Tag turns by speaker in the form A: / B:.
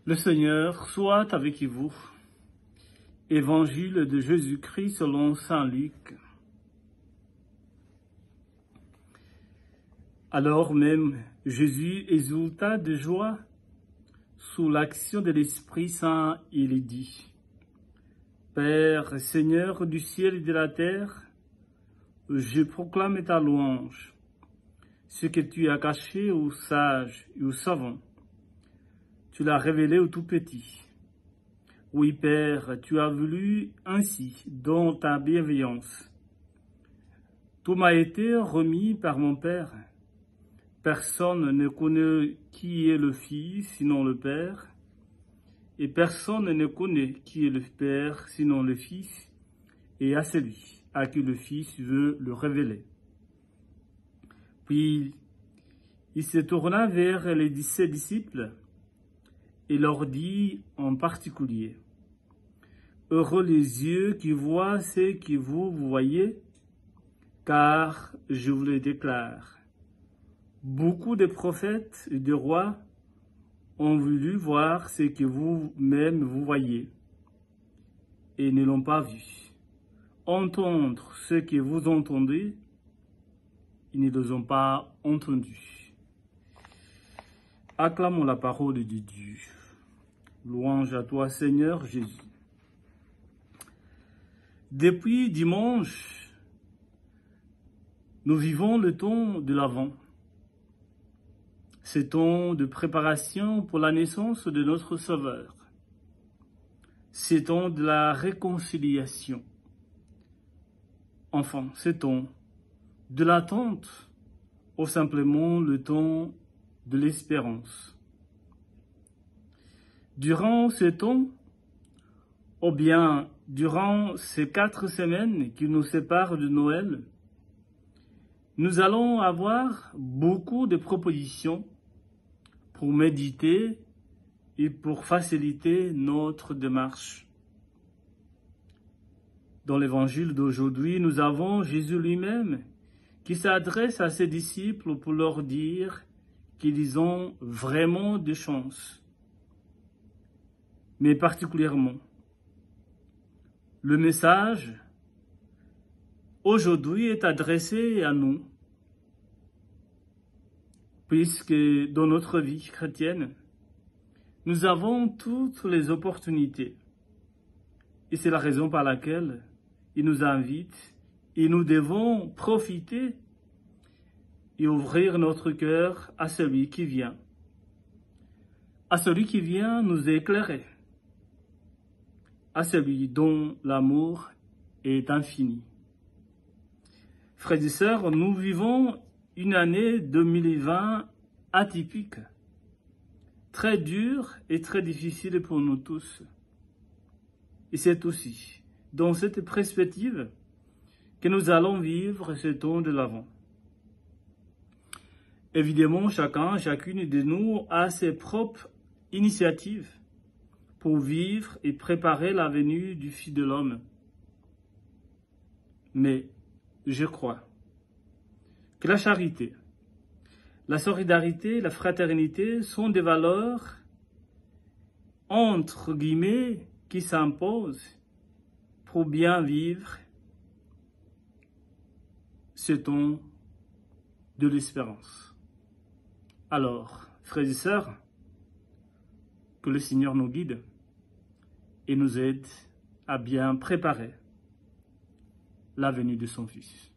A: Le Seigneur soit avec vous. Évangile de Jésus-Christ selon saint Luc. Alors même, Jésus exulta de joie sous l'action de l'Esprit Saint. Il dit: Père, Seigneur du ciel et de la terre, je proclame ta louange. Ce que tu as caché aux sages et aux savants, tu l'as révélé aux tout-petits. Oui, Père, tu as voulu ainsi, dans ta bienveillance. Tout m'a été remis par mon Père. Personne ne connaît qui est le Fils, sinon le Père, et personne ne connaît qui est le Père, sinon le Fils, et à celui à qui le Fils veut le révéler. Puis, il se tourna vers ses disciples et leur dit en particulier: Heureux les yeux qui voient ce que vous voyez, car je vous le déclare. Beaucoup de prophètes et de rois ont voulu voir ce que vous-même vous voyez, et ne l'ont pas vu. Entendre ce que vous entendez, ils ne les ont pas entendus. Acclamons la parole de Dieu. Louange à toi, Seigneur Jésus. Depuis dimanche, nous vivons le temps de l'Avent. Ce temps de préparation pour la naissance de notre Sauveur. Ce temps de la réconciliation. Enfin, ce temps de l'attente, ou simplement le temps de l'espérance. Durant ce temps, ou bien durant ces 4 semaines qui nous séparent de Noël, nous allons avoir beaucoup de propositions pour méditer et pour faciliter notre démarche. Dans l'évangile d'aujourd'hui, nous avons Jésus lui-même qui s'adresse à ses disciples pour leur dire qu'ils ont vraiment de chance. Mais particulièrement, le message aujourd'hui est adressé à nous, puisque dans notre vie chrétienne, nous avons toutes les opportunités. Et c'est la raison par laquelle il nous invite et nous devons profiter et ouvrir notre cœur à celui qui vient. À celui qui vient nous éclairer. À celui dont l'amour est infini. Frères et sœurs, nous vivons une année 2020 atypique, très dure et très difficile pour nous tous. Et c'est aussi dans cette perspective que nous allons vivre ce temps de l'Avent. Évidemment, chacune de nous a ses propres initiatives pour vivre et préparer la venue du Fils de l'homme. Mais je crois que la charité, la solidarité, la fraternité sont des valeurs, entre guillemets, qui s'imposent pour bien vivre ce temps de l'espérance. Alors, frères et sœurs, que le Seigneur nous guide et nous aide à bien préparer la venue de son Fils.